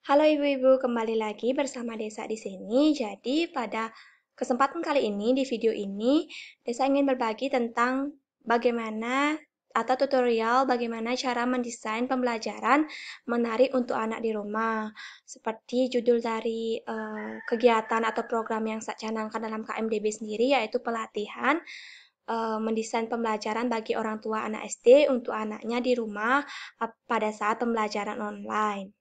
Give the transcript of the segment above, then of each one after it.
Halo ibu-ibu, kembali lagi bersama Desa di sini. Jadi pada kesempatan kali ini, di video ini, Desa ingin berbagi tentang bagaimana atau tutorial bagaimana cara mendesain pembelajaran menarik untuk anak di rumah. Seperti judul dari kegiatan atau program yang saya canangkan dalam KMDB sendiri, yaitu pelatihan mendesain pembelajaran bagi orang tua anak SD untuk anaknya di rumah pada saat pembelajaran online.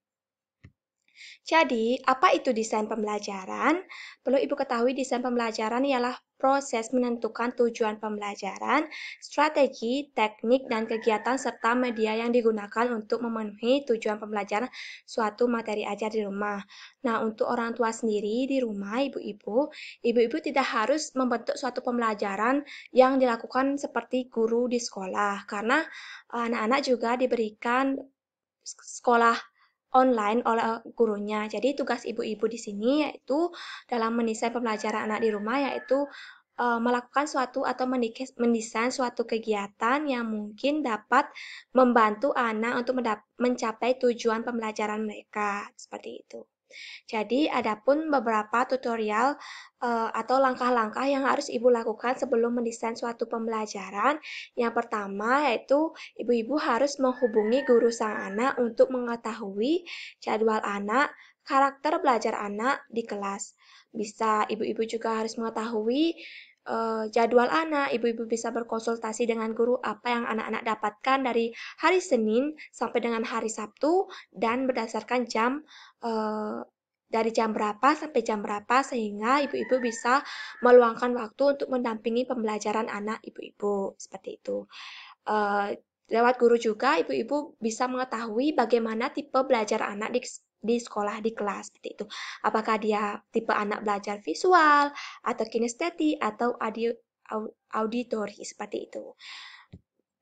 Jadi, apa itu desain pembelajaran? Perlu Ibu ketahui, desain pembelajaran ialah proses menentukan tujuan pembelajaran, strategi, teknik, dan kegiatan serta media yang digunakan untuk memenuhi tujuan pembelajaran suatu materi ajar di rumah. Nah, untuk orang tua sendiri di rumah, ibu-ibu tidak harus membentuk suatu pembelajaran yang dilakukan seperti guru di sekolah, karena anak-anak juga diberikan sekolah online oleh gurunya. Jadi tugas ibu-ibu di sini yaitu dalam mendesain pembelajaran anak di rumah yaitu melakukan suatu atau mendesain suatu kegiatan yang mungkin dapat membantu anak untuk mencapai tujuan pembelajaran mereka seperti itu. Jadi, adapun beberapa tutorial atau langkah-langkah yang harus Ibu lakukan sebelum mendesain suatu pembelajaran. Yang pertama yaitu ibu-ibu harus menghubungi guru sang anak untuk mengetahui jadwal anak, karakter belajar anak di kelas. Bisa ibu-ibu juga harus mengetahui jadwal anak, ibu-ibu bisa berkonsultasi dengan guru apa yang anak-anak dapatkan dari hari Senin sampai dengan hari Sabtu dan berdasarkan jam eh, dari jam berapa sampai jam berapa sehingga ibu-ibu bisa meluangkan waktu untuk mendampingi pembelajaran anak ibu-ibu seperti itu. Eh, Lewat guru juga ibu-ibu bisa mengetahui bagaimana tipe belajar anak di sekolah di kelas seperti itu. Apakah dia tipe anak belajar visual atau kinestetik atau auditori seperti itu.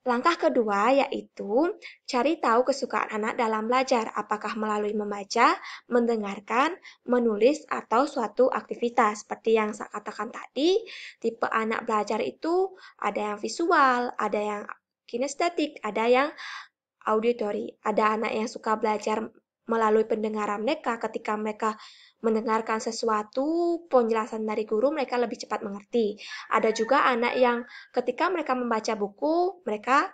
Langkah kedua yaitu cari tahu kesukaan anak dalam belajar, apakah melalui membaca, mendengarkan, menulis, atau suatu aktivitas. Seperti yang saya katakan tadi, tipe anak belajar itu ada yang visual, ada yang kinestetik, ada yang auditory. Ada anak yang suka belajar melalui pendengaran mereka. Ketika mereka mendengarkan sesuatu penjelasan dari guru, mereka lebih cepat mengerti. Ada juga anak yang ketika mereka membaca buku, mereka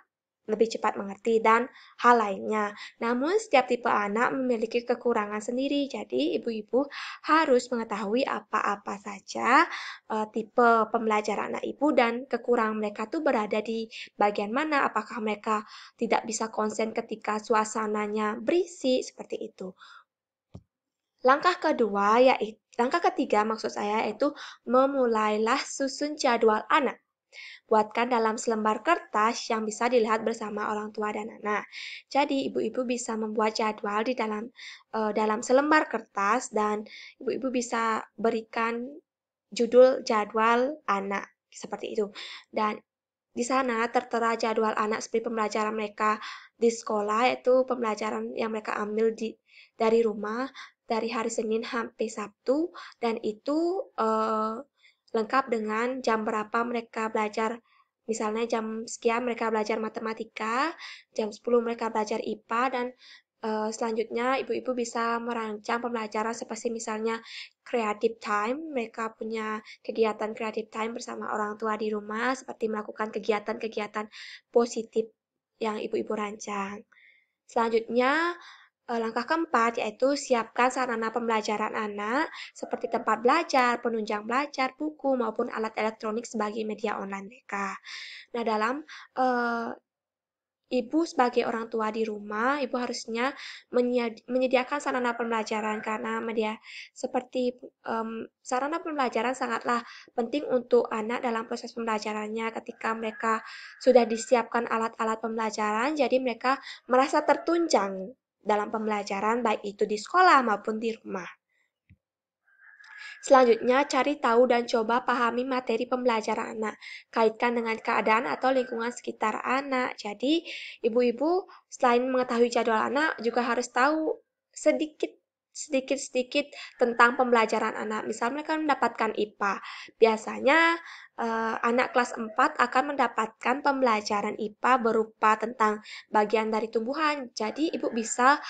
lebih cepat mengerti dan hal lainnya. Namun setiap tipe anak memiliki kekurangan sendiri. Jadi ibu-ibu harus mengetahui apa-apa saja tipe pembelajaran anak ibu dan kekurangan mereka tuh berada di bagian mana. Apakah mereka tidak bisa konsen ketika suasananya berisik seperti itu. Langkah ketiga maksud saya yaitu memulailah susun jadwal anak. Buatkan dalam selembar kertas yang bisa dilihat bersama orang tua dan anak. Jadi ibu-ibu bisa membuat jadwal di dalam selembar kertas dan ibu-ibu bisa berikan judul jadwal anak seperti itu. Dan di sana tertera jadwal anak seperti pembelajaran mereka di sekolah, yaitu pembelajaran yang mereka ambil dari rumah dari hari Senin sampai Sabtu, dan itu lengkap dengan jam berapa mereka belajar. Misalnya jam sekian mereka belajar matematika, jam 10 mereka belajar IPA, dan selanjutnya ibu-ibu bisa merancang pembelajaran seperti misalnya creative time, mereka punya kegiatan creative time bersama orang tua di rumah seperti melakukan kegiatan-kegiatan positif yang ibu-ibu rancang. Selanjutnya, langkah keempat yaitu siapkan sarana pembelajaran anak seperti tempat belajar, penunjang belajar, buku maupun alat elektronik sebagai media online mereka. Nah, dalam eh, Ibu sebagai orang tua di rumah, ibu harusnya menyediakan sarana pembelajaran karena media seperti sarana pembelajaran sangatlah penting untuk anak dalam proses pembelajarannya ketika mereka sudah disiapkan alat-alat pembelajaran, jadi mereka merasa tertunjang dalam pembelajaran baik itu di sekolah maupun di rumah. Selanjutnya, cari tahu dan coba pahami materi pembelajaran anak. Kaitkan dengan keadaan atau lingkungan sekitar anak. Jadi, ibu-ibu selain mengetahui jadwal anak, juga harus tahu sedikit tentang pembelajaran anak. Misal mereka mendapatkan IPA. Biasanya anak kelas 4 akan mendapatkan pembelajaran IPA berupa tentang bagian dari tumbuhan. Jadi, Ibu bisa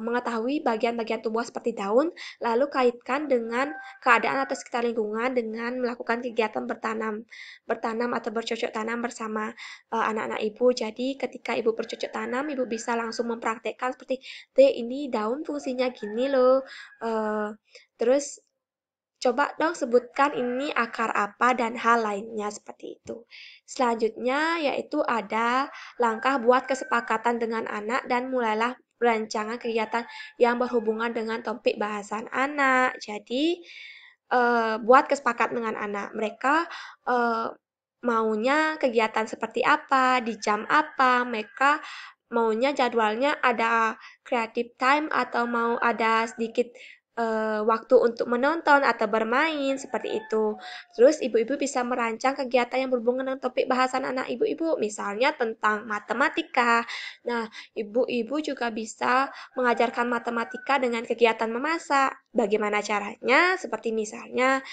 mengetahui bagian-bagian tumbuhan seperti daun, lalu kaitkan dengan keadaan atau sekitar lingkungan dengan melakukan kegiatan bertanam atau bercocok tanam bersama anak-anak Ibu. Jadi, ketika Ibu bercocok tanam, Ibu bisa langsung mempraktekkan seperti, ini daun fungsinya gini loh. Terus coba dong sebutkan ini akar apa dan hal lainnya seperti itu. Selanjutnya yaitu ada langkah buat kesepakatan dengan anak dan mulailah perancangan kegiatan yang berhubungan dengan topik bahasan anak. Jadi buat kesepakatan dengan anak. Mereka eh, maunya kegiatan seperti apa, di jam apa, mereka maunya jadwalnya ada creative time atau mau ada sedikit waktu untuk menonton atau bermain seperti itu. Terus ibu-ibu bisa merancang kegiatan yang berhubungan dengan topik bahasan anak ibu-ibu, misalnya tentang matematika. Nah, ibu-ibu juga bisa mengajarkan matematika dengan kegiatan memasak. Bagaimana caranya? Seperti misalnya,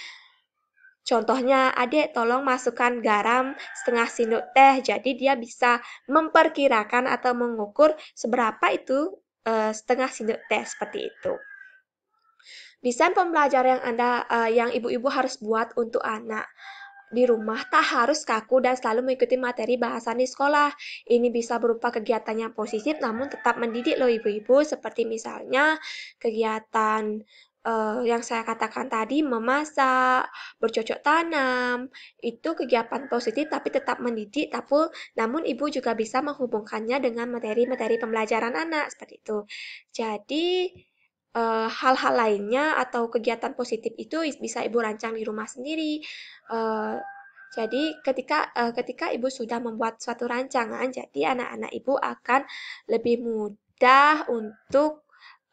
contohnya, adik tolong masukkan garam setengah sendok teh. Jadi dia bisa memperkirakan atau mengukur seberapa itu setengah sendok teh seperti itu. Desain pembelajaran yang ibu-ibu harus buat untuk anak di rumah tak harus kaku dan selalu mengikuti materi bahasan di sekolah. Ini bisa berupa kegiatan yang positif namun tetap mendidik loh ibu-ibu, seperti misalnya kegiatan yang saya katakan tadi, memasak, bercocok tanam, itu kegiatan positif tapi tetap mendidik, namun ibu juga bisa menghubungkannya dengan materi-materi pembelajaran anak, seperti itu. Jadi, hal-hal lainnya atau kegiatan positif itu bisa ibu rancang di rumah sendiri. Eh, jadi ketika ibu sudah membuat suatu rancangan, jadi anak-anak ibu akan lebih mudah untuk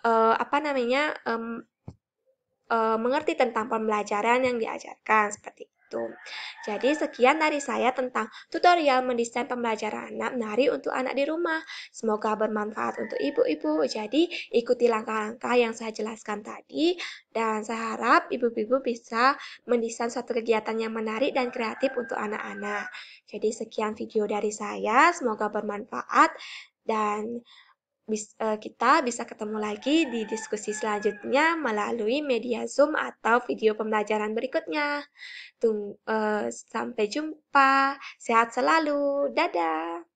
apa namanya mengerti tentang pembelajaran yang diajarkan seperti itu. Jadi sekian dari saya tentang tutorial mendesain pembelajaran anak menari untuk anak di rumah. Semoga bermanfaat untuk ibu-ibu. Jadi ikuti langkah-langkah yang saya jelaskan tadi dan saya harap ibu-ibu bisa mendesain suatu kegiatan yang menarik dan kreatif untuk anak-anak. Jadi sekian video dari saya, semoga bermanfaat dan kita bisa ketemu lagi di diskusi selanjutnya melalui media Zoom atau video pembelajaran berikutnya. Sampai jumpa, sehat selalu, dadah.